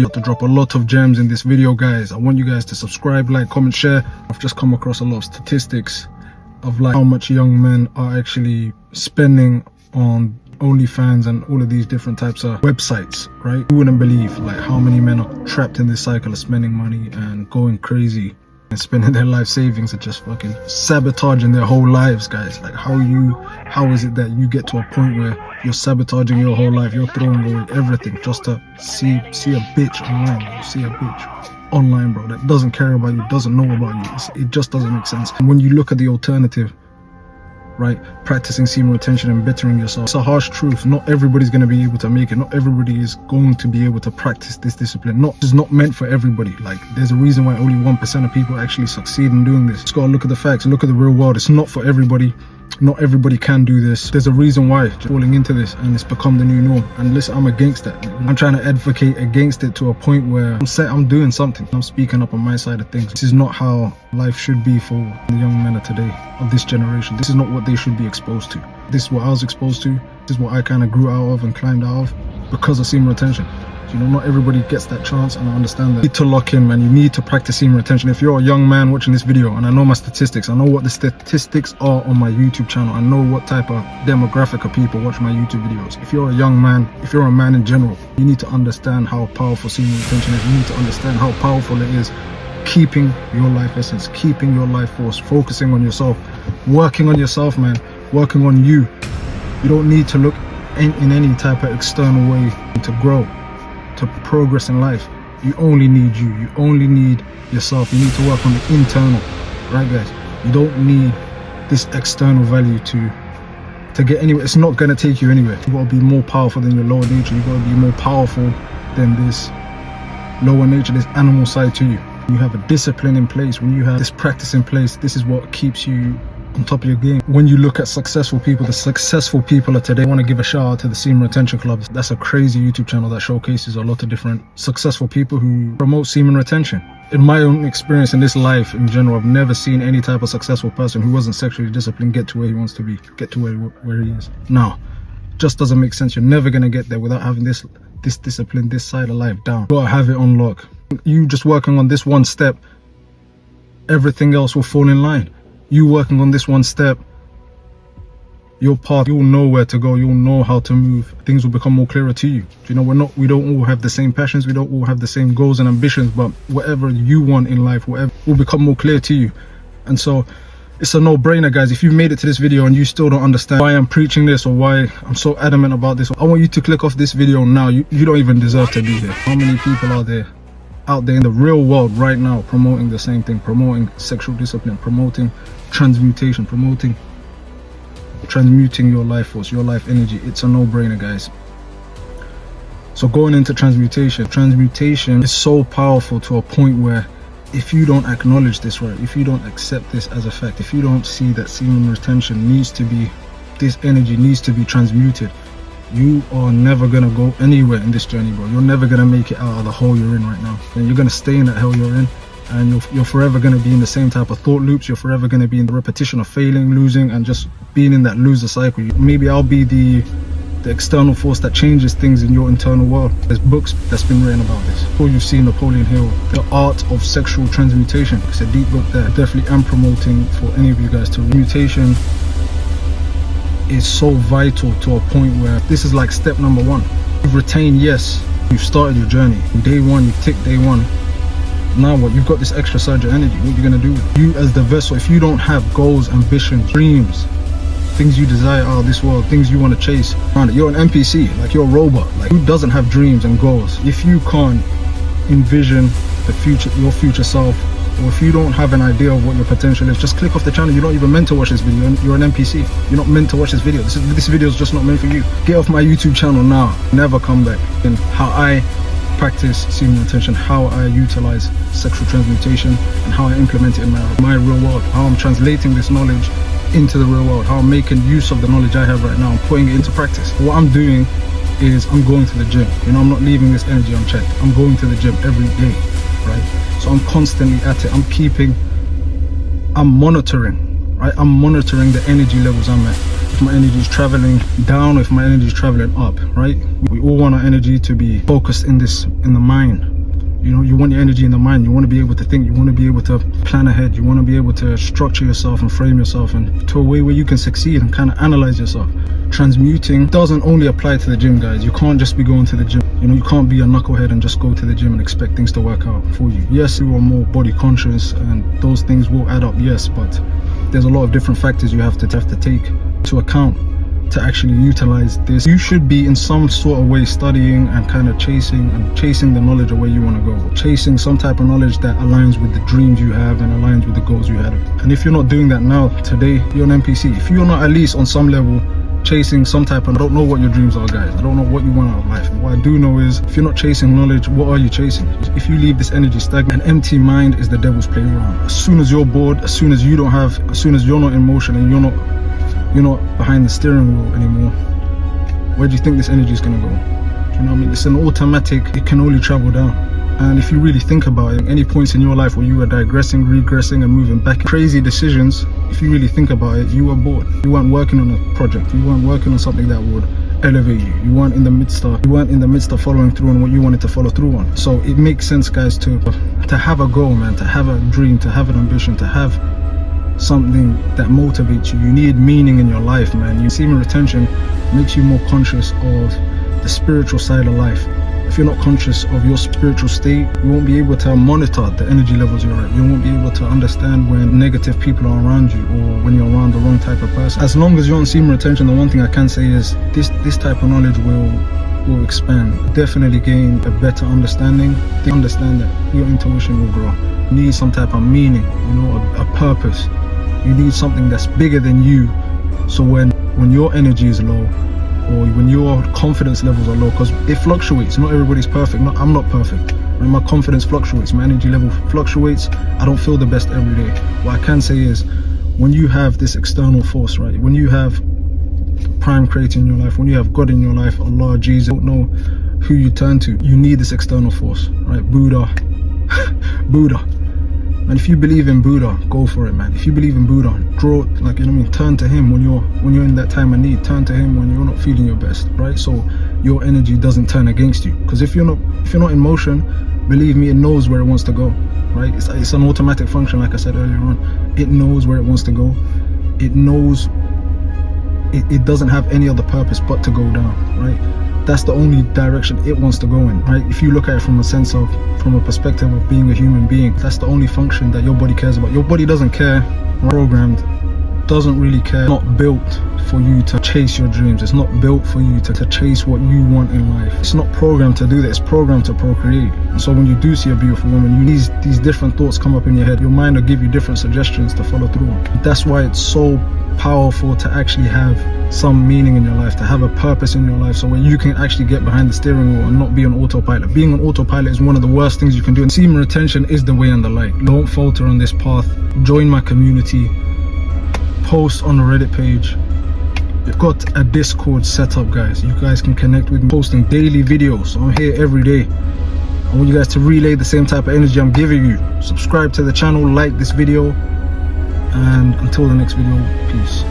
Got to drop a lot of gems in this video, guys. I want you guys to subscribe, like, comment, share. I've just come across a lot of statistics of like how much young men are actually spending on OnlyFans and all of these different types of websites, right? You wouldn't believe like how many men are trapped in this cycle of spending money and going crazy and spending their life savings and just fucking sabotaging their whole lives, guys. Like how is it that you get to a point where you're sabotaging your whole life, you're throwing away everything just to see a bitch online? You see a bitch online, bro, that doesn't care about you, doesn't know about you. It just doesn't make sense. And when you look at the alternative, right, practicing semen retention and bettering yourself, it's a harsh truth. Not everybody's going to be able to make it. Not everybody is going to be able to practice this discipline. It's not meant for everybody. Like, there's a reason why only 1% of people actually succeed in doing this. Just gotta look at the facts, look at the real world. It's not for everybody. Not everybody can do this. There's a reason why falling into this, and it's become the new norm. And listen, I'm against that. I'm trying to advocate against it to a point where I'm doing something. I'm speaking up on my side of things. This is not how life should be for the young men of today, of this generation. This is not what they should be exposed to. This is what I was exposed to. This is what I kind of grew out of and climbed out of because of semen retention. You know, not everybody gets that chance, and I understand that. You need to lock in, man. You need to practice semen retention. If you're a young man watching this video, and I know my statistics, I know what the statistics are on my YouTube channel, I know what type of demographic of people watch my YouTube videos. If you're a young man, if you're a man in general, you need to understand how powerful semen retention is. You need to understand how powerful it is keeping your life essence, keeping your life force, focusing on yourself, working on yourself, man, working on you. You don't need to look in any type of external way to grow, to progress in life. You only need you. You only need yourself. You need to work on the internal, right, guys? You don't need this external value to get anywhere. It's not gonna take you anywhere. You gotta be more powerful than your lower nature. You gotta be more powerful than this lower nature, this animal side to you. You have a discipline in place. When you have this practice in place, this is what keeps you on top of your game. When you look at successful people, the successful people of today, I want to give a shout out to the Semen Retention Club. That's a crazy YouTube channel that showcases a lot of different successful people who promote semen retention. In my own experience in this life in general, I've never seen any type of successful person who wasn't sexually disciplined get to where he wants to be, get to where he is now. Just doesn't make sense. You're never going to get there without having this discipline, this side of life down. You gotta have it on lock. You just working on this one step, everything else will fall in line. You working on this one step, your path, you'll know where to go, you'll know how to move. Things will become more clearer to you. You know, we don't all have the same passions, we don't all have the same goals and ambitions, but whatever you want in life, whatever will become more clear to you. And so it's a no-brainer, guys. If you've made it to this video and you still don't understand why I'm preaching this or why I'm so adamant about this, I want you to click off this video now. You don't even deserve to be here. How many people are there out there in the real world right now promoting the same thing, promoting sexual discipline, promoting transmutation, promoting transmuting your life force, your life energy? It's a no-brainer, guys. So going into transmutation is so powerful to a point where if you don't acknowledge this, right, if you don't accept this as a fact, if you don't see that semen retention needs to be, this energy needs to be transmuted, you are never gonna go anywhere in this journey, bro. You're never gonna make it out of the hole you're in right now, and you're gonna stay in that hell you're in, and you're forever gonna be in the same type of thought loops. You're forever gonna be in the repetition of failing, losing, and just being in that loser cycle. Maybe I'll be the external force that changes things in your internal world. There's books that's been written about this. Or you've seen Napoleon Hill, The Art of Sexual Transmutation. It's a deep book there. Definitely am promoting for any of you guys to read. Mutation is so vital to a point where this is like step number one. You've retained, yes, you've started your journey. Day one, you've ticked day one. Now what? You've got this extra surge of energy. What are you gonna do? You as the vessel, if you don't have goals, ambitions, dreams, things you desire out of this world, things you want to chase, you're an NPC, like you're a robot. Like, who doesn't have dreams and goals? If you can't envision the future, your future self, or if you don't have an idea of what your potential is, just click off the channel. You're not even meant to watch this video. You're an NPC. You're not meant to watch this video. This video is just not meant for you. Get off my YouTube channel now. Never come back. And how I practice semen retention, how I utilize sexual transmutation, and how I implement it in my real world, how I'm translating this knowledge into the real world, how I'm making use of the knowledge I have right now and putting it into practice. What I'm doing is I'm going to the gym. You know, I'm not leaving this energy unchecked. I'm going to the gym every day, right? So I'm constantly at it. I'm monitoring, right? I'm monitoring the energy levels I'm at. If my energy is traveling down, or if my energy is traveling up, right? We all want our energy to be focused in the mind, You know, you want your energy in the mind. You want to be able to think. You want to be able to plan ahead. You want to be able to structure yourself and frame yourself and to a way where you can succeed and kind of analyze yourself. Transmuting doesn't only apply to the gym, guys. You can't just be going to the gym. You know, you can't be a knucklehead and just go to the gym and expect things to work out for you. Yes, you are more body conscious and those things will add up, yes, but there's a lot of different factors you have to take into account to actually utilize this. You should be in some sort of way studying and kind of chasing the knowledge of where you want to go, chasing some type of knowledge that aligns with the dreams you have and aligns with the goals you have. And if you're not doing that now, today, you're an NPC. If you're not at least on some level chasing some type of, I don't know what your dreams are, guys. I don't know what you want out of life. What I do know is if you're not chasing knowledge, what are you chasing? If you leave this energy stagnant, an empty mind is the devil's playground. As soon as you're bored, as soon as you're not in motion and you're not behind the steering wheel anymore, where do you think this energy is going to go? Do you know what I mean? It's an automatic, it can only travel down. And if you really think about it, any points in your life where you were digressing, regressing and moving back, crazy decisions, if you really think about it, you were bored. You weren't working on a project. You weren't working on something that would elevate you. You weren't in the midst of following through on what you wanted to follow through on. So it makes sense, guys, to have a goal, man, to have a dream, to have an ambition, to have something that motivates you. You need meaning in your life, man. Semen retention makes you more conscious of the spiritual side of life. If you're not conscious of your spiritual state, you won't be able to monitor the energy levels you're at. You won't be able to understand when negative people are around you or when you're around the wrong type of person. As long as you're on semen retention, the one thing I can say is this type of knowledge will expand. Definitely gain a better understanding. Understand that your intuition will grow. You need some type of meaning, you know, a purpose. You need something that's bigger than you. So when your energy is low, or when your confidence levels are low, because it fluctuates. Not everybody's perfect. I'm not perfect. Right? My confidence fluctuates. My energy level fluctuates. I don't feel the best every day. What I can say is, when you have this external force, right? When you have prime creator in your life, when you have God in your life, Allah, Jesus, don't know who you turn to. You need this external force, right? Buddha. And if you believe in Buddha, go for it, man. If you believe in Buddha, draw, like, you know what I mean, turn to him when you're in that time of need. Turn to him when you're not feeling your best, right? So your energy doesn't turn against you. Because if you're not in motion, believe me, it knows where it wants to go, right? It's an automatic function, like I said earlier on. It knows where it wants to go. It knows it doesn't have any other purpose but to go down, right? That's the only direction it wants to go in, right? If you look at it from a perspective of being a human being, that's the only function that your body cares about. Your body doesn't care, programmed, doesn't really care. It's not built for you to chase your dreams. It's not built for you to chase what you want in life. It's not programmed to do that. It's programmed to procreate. And so when you do see a beautiful woman, these different thoughts come up in your head. Your mind will give you different suggestions to follow through on. That's why it's so powerful to actually have some meaning in your life, to have a purpose in your life, so where you can actually get behind the steering wheel and not be on autopilot. Being on autopilot is one of the worst things you can do, and semen retention is the way and the light. Don't falter on this path. Join my community, post on the Reddit page. We've got a Discord set up, guys. You guys can connect with me, posting daily videos. So I'm here every day. I want you guys to relay the same type of energy I'm giving you. Subscribe to the channel, like this video, and until the next video, peace.